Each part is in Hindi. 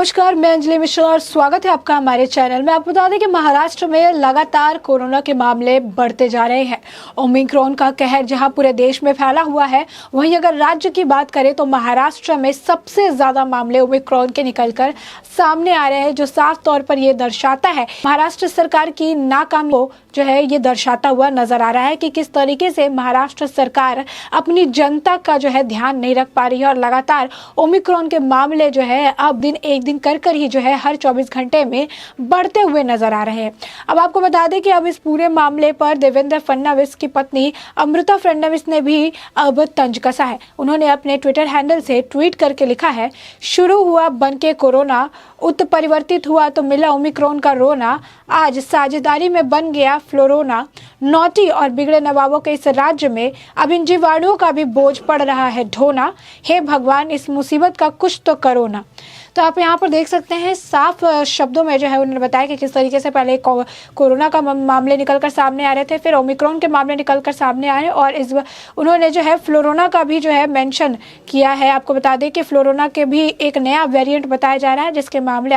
नमस्कार, मैं अंजलि मिश्रा और स्वागत है आपका हमारे चैनल में। आपको बता दें कि महाराष्ट्र में लगातार कोरोना के मामले बढ़ते जा रहे हैं। ओमिक्रॉन का कहर जहां पूरे देश में फैला हुआ है, वहीं अगर राज्य की बात करें तो महाराष्ट्र में सबसे ज्यादा मामले ओमिक्रॉन के निकलकर सामने आ रहे हैं, जो साफ तौर पर ये दर्शाता है महाराष्ट्र सरकार की नाकामी को जो है ये दर्शाता हुआ नजर आ रहा है कि किस तरीके से महाराष्ट्र सरकार अपनी जनता का जो है ध्यान नहीं रख पा रही है और लगातार ओमिक्रॉन के मामले जो है अब दिन एक दिन कर ही जो है हर 24 घंटे में बढ़ते हुए नजर आ रहे हैं। अब आपको बता दें कि अब इस पूरे मामले पर देवेंद्र फडणवीस की पत्नी अमृता फडणवीस ने भी अब तंज कसा है। उन्होंने अपने ट्विटर हैंडल से ट्वीट करके लिखा है, शुरू हुआ बन के कोरोना, उत्परिवर्तित हुआ तो मिला ओमिक्रॉन का रोना, आज साझेदारी में बन गया फ्लोरोना, नौटी और बिगड़े नवाबों के इस राज्य में अब इन जीवाणुओं का भी बोझ पड़ रहा है ढोना, हे भगवान इस मुसीबत का कुछ तो करो ना। तो आप यहाँ पर देख सकते हैं साफ शब्दों में जो है उन्होंने बताया कि किस तरीके से पहले कोरोना का मामले निकलकर सामने आ रहे थे, फिर ओमिक्रॉन के मामले निकलकर सामने आए और इस उन्होंने जो है फ्लोरोना का भी जो है मेंशन किया है। आपको बता दें कि फ्लोरोना के भी एक नया वेरिएंट बताया जा रहा है,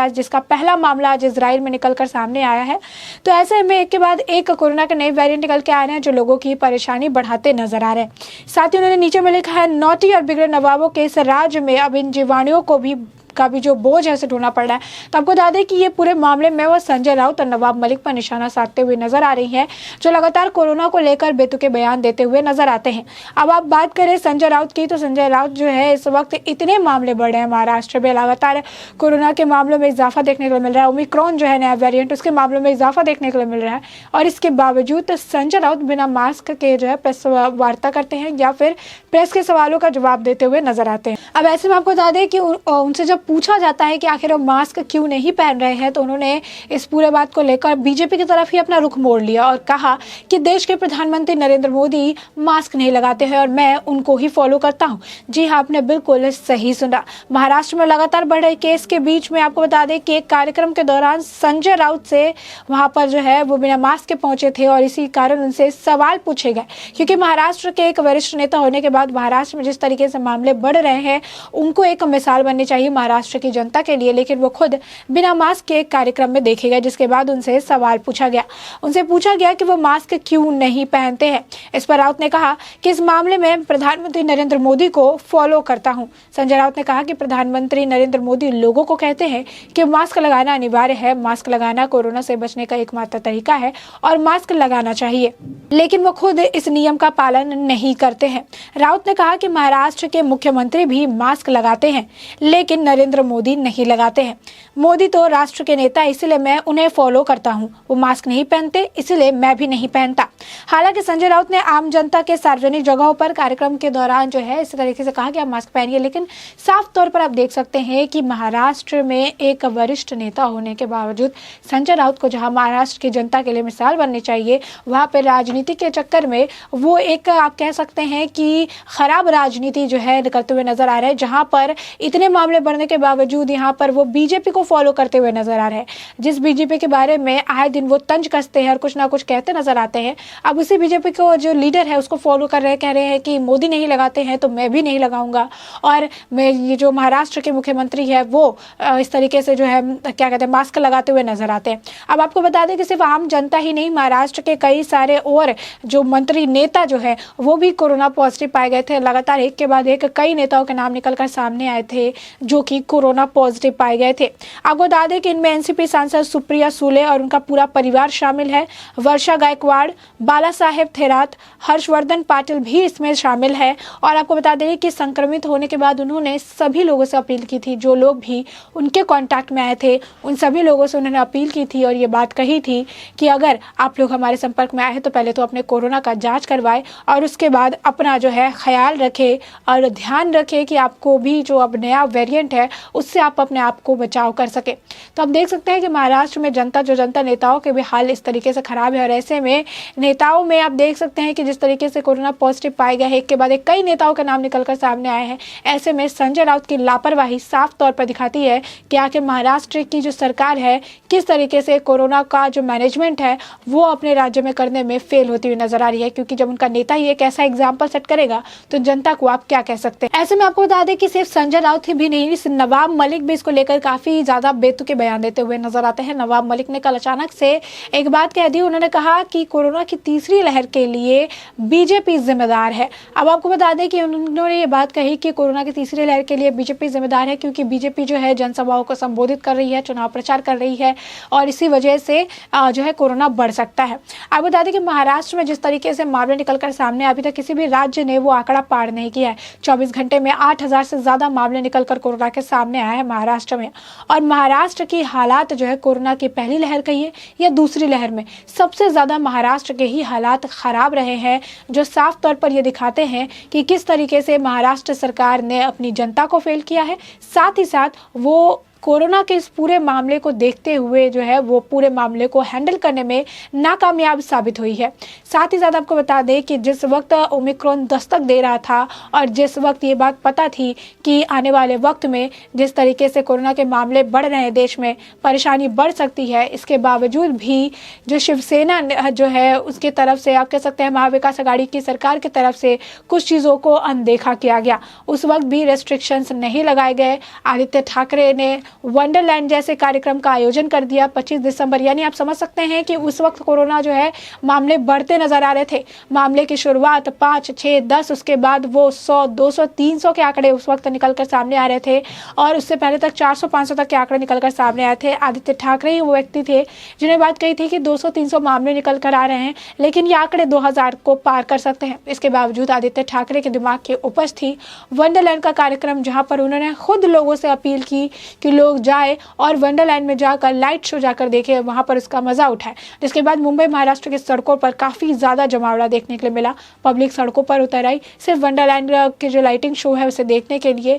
जिसका पहला मामला आज इजराइल में निकलकर सामने आया है। तो ऐसे में एक के बाद एक कोरोना के नए वेरिएंट निकल के आ रहे हैं जो लोगों की परेशानी बढ़ाते नजर आ रहे हैं। साथ ही उन्होंने नीचे में लिखा है, नौटी और बिगड़े नवाबों के इस राज्य में अब इन जीवाणुओं का भी जो बोझ है उसे ढोना पड़ रहा है। तो आपको बता दें कि ये पूरे मामले में वो संजय राउत और नवाब मलिक पर निशाना साधते हुए नजर आ रही हैं, जो लगातार कोरोना को लेकर बेतुके बयान देते हुए नजर आते हैं। अब आप बात करें संजय राउत की, तो संजय राउत जो है इस वक्त इतने मामले बढ़ रहे हैं महाराष्ट्र में, लगातार कोरोना के मामलों में इजाफा देखने को मिल रहा है। ओमिक्रॉन जो है नया वेरिएंट, उसके मामलों में इजाफा देखने को मिल रहा है और इसके बावजूद संजय राउत बिना मास्क के जो है प्रेस वार्ता करते हैं या फिर प्रेस के सवालों का जवाब देते हुए नजर आते हैं। अब ऐसे में आपको बता दें कि उनसे जब पूछा जाता है कि आखिर वो मास्क क्यों नहीं पहन रहे हैं, तो उन्होंने इस पूरे बात को लेकर बीजेपी की तरफ ही अपना रुख मोड़ लिया और कहा कि देश के प्रधानमंत्री नरेंद्र मोदी मास्क नहीं लगाते हैं और मैं उनको ही फॉलो करता हूं। जी हाँ, आपने बिल्कुल सही सुना। महाराष्ट्र में लगातार बढ़ रहे केस के बीच में आपको बता दें कि एक कार्यक्रम के दौरान संजय राउत से वहां पर जो है वो बिना मास्क के पहुंचे थे और इसी कारण उनसे सवाल पूछे गए, क्योंकि महाराष्ट्र के एक वरिष्ठ नेता होने के बाद महाराष्ट्र में जिस तरीके से मामले बढ़ रहे हैं, उनको एक मिसाल बननी चाहिए महाराष्ट्र की जनता के लिए। लेकिन वो खुद बिना मास्क के एक कार्यक्रम में देखे गए, जिसके बाद उनसे सवाल पूछा गया। उनसे पूछा गया कि वो मास्क क्यों नहीं पहनते हैं। इस पर राउत ने कहा कि इस मामले में प्रधानमंत्री नरेंद्र मोदी को फॉलो करता हूं। संजय राउत ने कहा कि प्रधानमंत्री नरेंद्र मोदी लोगों को कहते हैं कि मास्क लगाना अनिवार्य है, मास्क लगाना कोरोना से बचने का एकमात्र तरीका है और मास्क लगाना चाहिए, लेकिन वो खुद इस नियम का पालन नहीं करते हैं। राउत ने कहा कि महाराष्ट्र के मुख्यमंत्री भी मास्क लगाते हैं, लेकिन नरेंद्र मोदी नहीं लगाते हैं। मोदी तो राष्ट्र के नेता, इसलिए मैं उन्हें फॉलो करता हूं। वो मास्क नहीं पहनते, इसलिए मैं भी नहीं पहनता। हालांकि संजय राउत ने आम जनता के सार्वजनिक जगहों पर कार्यक्रम के दौरान जो है इस तरीके से कहा कि आप मास्क पहनिए, लेकिन साफ तौर पर आप देख सकते हैं कि महाराष्ट्र में एक वरिष्ठ नेता होने के बावजूद संजय राउत को जहां महाराष्ट्र की जनता के लिए मिसाल बननी चाहिए, वहां पर राजनीति के चक्कर में वो एक आप कह सकते हैं कि खराब राजनीति जो है करते हुए नजर आ रहे हैं, जहां पर इतने मामले बढ़ने के बावजूद यहाँ पर वो बीजेपी को फॉलो करते हुए नजर आ रहे हैं। जिस बीजेपी के बारे में आए दिन वो तंज कसते हैं और कुछ ना कुछ कहते नजर आते हैं, अब उसी बीजेपी को जो लीडर है उसको फॉलो कर रहे हैं, कह रहे हैं कि मोदी नहीं लगाते हैं तो मैं भी नहीं लगाऊंगा। और मैं ये जो महाराष्ट्र के मुख्यमंत्री है वो इस तरीके से जो है क्या कहते हैं मास्क लगाते हुए नजर आते हैं। अब आपको बता दें कि सिर्फ आम जनता ही नहीं, महाराष्ट्र के कई सारे और जो मंत्री नेता जो है वो भी कोरोना पॉजिटिव पाए गए थे। लगातार एक के बाद एक कई नेताओं के नाम निकलकर सामने आए थे जो कि कोरोना पॉजिटिव पाए गए थे। आपको बता दें कि इनमें एनसीपी सांसद सुप्रिया सुले और उनका पूरा परिवार शामिल है। वर्षा गायकवाड़, बाला साहेब थेरात, हर्षवर्धन पाटिल भी इसमें शामिल है। और आपको बता दें कि संक्रमित होने के बाद उन्होंने सभी लोगों से अपील की थी, जो लोग भी उनके कांटेक्ट में आए थे उन सभी लोगों से उन्होंने अपील की थी और ये बात कही थी कि अगर आप लोग हमारे संपर्क में आए हैं तो पहले तो अपने कोरोना का जाँच करवाए और उसके बाद अपना जो है ख्याल रखे और ध्यान रखे कि आपको भी जो अब नया वेरिएंट है उससे आप अपने आप को बचाव कर सके। तो आप देख सकते हैं कि महाराष्ट्र में जनता नेताओं के भी हाल इस तरीके से खराब है और ऐसे में नेताओं में आप देख सकते हैं कि जिस तरीके से कोरोना पॉजिटिव पाए गए हैं, एक के बाद एक कई नेताओं का नाम निकलकर सामने आए हैं। ऐसे में संजय राउत की लापरवाही साफ तौर पर दिखाती है कि आखिर महाराष्ट्र की जो सरकार है किस तरीके से कोरोना का जो मैनेजमेंट है वो अपने राज्य में करने में फेल होती हुई नजर आ रही है, क्योंकि जब उनका नेता ही एक ऐसा एग्जाम्पल सेट करेगा तो जनता को आप क्या कह सकते हैं। ऐसे में आपको बता दें कि सिर्फ संजय राउत ही भी नहीं, नवाब मलिक भी इसको लेकर काफी ज्यादा बेतुके बयान देते हुए नजर आते हैं। नवाब मलिक ने कल अचानक से एक बात कह दी। उन्होंने कहा कि कोरोना की तीसरी लहर के लिए बीजेपी जिम्मेदार है। अब आपको बता दें कि उन्होंने ये बात कही कि कोरोना की तीसरी लहर के लिए बीजेपी जिम्मेदार है, क्योंकि बीजेपी जो है जनसभाओं को संबोधित कर रही है, चुनाव प्रचार कर रही है और इसी वजह से जो है कोरोना बढ़ सकता है। आप बता दें कि महाराष्ट्र में जिस तरीके से मामले निकलकर सामने, अभी तक किसी भी राज्य ने वो आंकड़ा पार नहीं किया है। 24 घंटे में 8,000 से ज्यादा मामले निकलकर कोरोना के सामने आए हैं महाराष्ट्र में। और महाराष्ट्र की हालात जो है कोरोना की पहली लहर कहिए या दूसरी लहर में, सबसे ज्यादा महाराष्ट्र के ही हालात खराब रहे हैं, जो साफ तौर पर ये दिखाते हैं कि किस तरीके से महाराष्ट्र सरकार ने अपनी जनता को फेल किया है। साथ ही साथ वो कोरोना के इस पूरे मामले को देखते हुए जो है वो पूरे मामले को हैंडल करने में नाकामयाब साबित हुई है। साथ ही साथ आपको बता दें कि जिस वक्त ओमिक्रॉन दस्तक दे रहा था और जिस वक्त ये बात पता थी कि आने वाले वक्त में जिस तरीके से कोरोना के मामले बढ़ रहे हैं, देश में परेशानी बढ़ सकती है, इसके बावजूद भी जो शिवसेना जो है उसकी तरफ से, आप कह सकते हैं महाविकास आघाड़ी की सरकार की तरफ से कुछ चीज़ों को अनदेखा किया गया। उस वक्त भी रेस्ट्रिक्शंस नहीं लगाए गए। आदित्य ठाकरे ने वंडरलैंड जैसे कार्यक्रम का आयोजन कर दिया 25 दिसंबर, यानी आप समझ सकते हैं कि उस वक्त कोरोना जो है मामले बढ़ते नजर आ रहे थे। मामले की शुरुआत 5, 6, 10, उसके बाद वो 100, 200, 300 के आंकड़े उस वक्त निकलकर सामने आ रहे थे और उससे पहले तक 400, 500 तक के आंकड़े निकलकर सामने आए थे। आदित्य ठाकरे ही वो व्यक्ति थे जिन्हें बात कही थी कि 200, 300 मामले निकल कर आ रहे हैं, लेकिन ये आंकड़े 2000 को पार कर सकते हैं। इसके बावजूद आदित्य ठाकरे के दिमाग की उपज थी वंडरलैंड का कार्यक्रम, जहां पर उन्होंने खुद लोगों से अपील की कि लोग जाए और वंडरलैंड में जाकर लाइट शो जाकर देखे, वहां पर उसका मजा उठाए। जिसके बाद मुंबई महाराष्ट्र की सड़कों पर काफी ज्यादा जमावड़ा देखने के लिए मिला। पब्लिक सड़कों पर उतर आई सिर्फ वंडरलैंड के जो लाइटिंग शो है उसे देखने के लिए।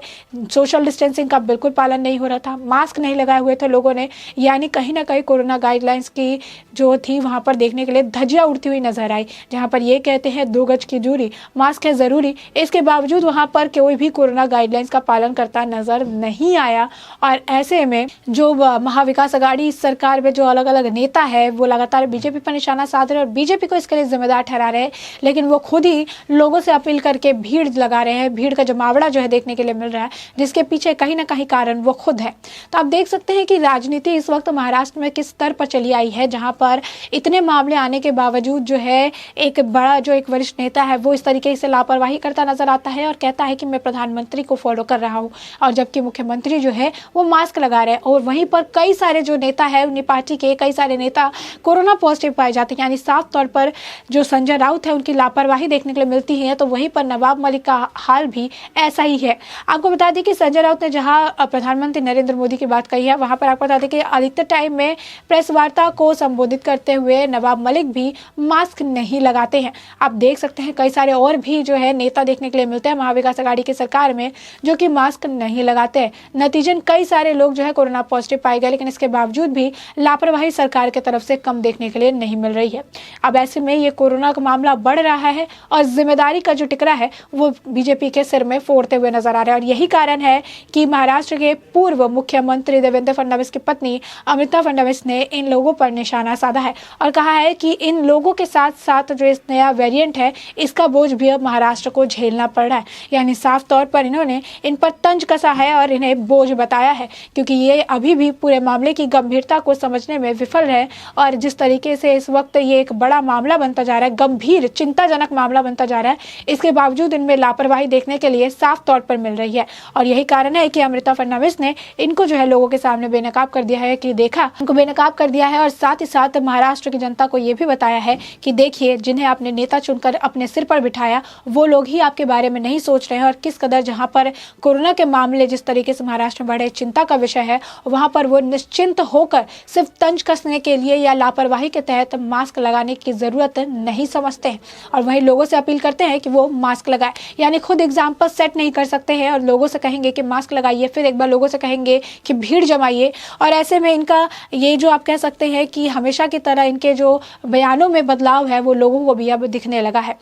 सोशल डिस्टेंसिंग का बिल्कुल पालन नहीं हो रहा था, मास्क नहीं लगाए हुए थे लोगों ने, यानी कहीं ना कहीं कोरोना गाइडलाइंस की जो थी वहां पर देखने के लिए धज्जियां उड़ती हुई नजर आई, जहां पर ये कहते हैं 2 गज की दूरी, मास्क है जरूरी। इसके बावजूद वहां पर कोई भी कोरोना गाइडलाइंस का पालन करता नजर नहीं आया। और ऐसे में जो महाविकास आघाड़ी सरकार में जो अलग अलग नेता है वो लगातार बीजेपी पर निशाना साध रहे हैं और बीजेपी को इसके लिए जिम्मेदार ठहरा रहे हैं, लेकिन वो खुद ही लोगों से अपील करके भीड़ लगा रहे हैं। भीड़ का जमावड़ा जो है देखने के लिए मिल रहा है, जिसके पीछे कहीं ना कहीं कारण वो खुद है। तो आप देख सकते हैं कि राजनीति इस वक्त महाराष्ट्र में किस स्तर पर चली आई है, जहां पर इतने मामले आने के बावजूद जो है एक बड़ा जो एक वरिष्ठ नेता है वो इस तरीके से लापरवाही करता नजर आता है और कहता है कि मैं प्रधानमंत्री को फॉलो कर रहा हूँ, और जबकि मुख्यमंत्री जो है वो मास्क लगा रहे हैं। और वहीं पर कई सारे जो नेता है उन्हीं पार्टी के कई सारे नेता कोरोना पॉजिटिव पाए जाते हैं, यानी साफ तौर पर जो संजय राउत है उनकी लापरवाही देखने के लिए मिलती है। तो वहीं पर नवाब मलिक का हाल भी ऐसा ही है। आपको बता दें कि संजय राउत ने जहां प्रधानमंत्री नरेंद्र मोदी की बात कही है, वहां पर आपको बता दें कि अधिकतर टाइम में प्रेस वार्ता को संबोधित करते हुए नवाब मलिक भी मास्क नहीं लगाते हैं। आप देख सकते हैं कई सारे और भी जो है नेता देखने के लिए मिलते हैं महाविकास आघाड़ी की सरकार में जो कि मास्क नहीं लगाते हैं। नतीजन कई सारे लोग जो है कोरोना पॉजिटिव पाए गए, लेकिन इसके बावजूद भी लापरवाही सरकार की तरफ से कम देखने के लिए नहीं मिल रही है। अब ऐसे में ये कोरोना का मामला बढ़ रहा है और जिम्मेदारी का जो टिकरा है वो बीजेपी के सिर में फोड़ते हुए नजर आ रहा है। और यही कारण है कि महाराष्ट्र के पूर्व मुख्यमंत्री देवेंद्र फडणवीस की पत्नी अमृता फडणवीस ने इन लोगों पर निशाना साधा है और कहा है कि इन लोगों के साथ साथ जो इस नया वेरिएंट है इसका बोझ भी अब महाराष्ट्र को झेलना पड़ रहा है। यानी साफ तौर पर इन्होंने इन पर तंज कसा है और इन्हें बोझ बताया है, क्योंकि ये अभी भी पूरे मामले की गंभीरता को समझने में विफल है। और जिस तरीके से इस वक्त ये एक बड़ा मामला बनता जा रहा है, गंभीर चिंताजनक मामला बनता जा रहा है, इसके बावजूद इनमें लापरवाही देखने के लिए साफ तौर पर मिल रही है। और यही कारण है कि अमृता फडणवीस ने इनको जो है लोगों के सामने बेनकाब कर दिया है कि देखा, उनको बेनकाब कर दिया है। और साथ ही साथ महाराष्ट्र की जनता को यह भी बताया है कि देखिए, जिन्हें आपने नेता चुनकर अपने सिर पर बिठाया वो लोग ही आपके बारे में नहीं सोच रहे हैं। और किस कदर जहां पर कोरोना के मामले जिस तरीके से महाराष्ट्र में बढ़े चिंता का विषय है, वहां पर वो निश्चिंत होकर सिर्फ तंज कसने के लिए या लापरवाही के तहत मास्क लगाने की जरूरत नहीं समझते हैं और वही लोगों से अपील करते हैं कि वो मास्क लगाएं। यानी खुद एग्जाम्पल सेट नहीं कर सकते हैं और लोगों से कहेंगे कि मास्क लगाइए, फिर एक बार लोगों से कहेंगे कि भीड़ जमाइए। और ऐसे में इनका ये जो आप कह सकते हैं कि हमेशा की तरह इनके जो बयानों में बदलाव है वो लोगों को भी अब दिखने लगा है।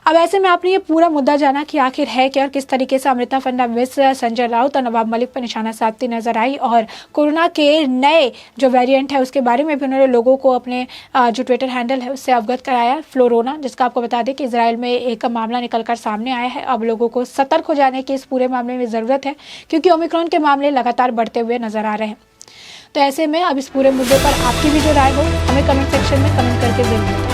अब ऐसे में आपने ये पूरा मुद्दा जाना कि आखिर है क्या और किस तरीके से अमृता फडणवीस, संजय राउत और नवाब मलिक पर निशाना साधती नजर आई और कोरोना के नए जो वेरिएंट है उसके बारे में भी उन्होंने लोगों को अपने जो ट्विटर हैंडल है उससे अवगत कराया, फ्लोरोना, जिसका आपको बता दें कि इजराइल में एक मामला निकलकर सामने आया है। अब लोगों को सतर्क हो जाने की इस पूरे मामले में ज़रूरत है क्योंकि ओमिक्रॉन के मामले लगातार बढ़ते हुए नजर आ रहे हैं। तो ऐसे में अब इस पूरे मुद्दे पर आपकी भी जो राय हो हमें कमेंट सेक्शन में कमेंट करके जरूर बताएं।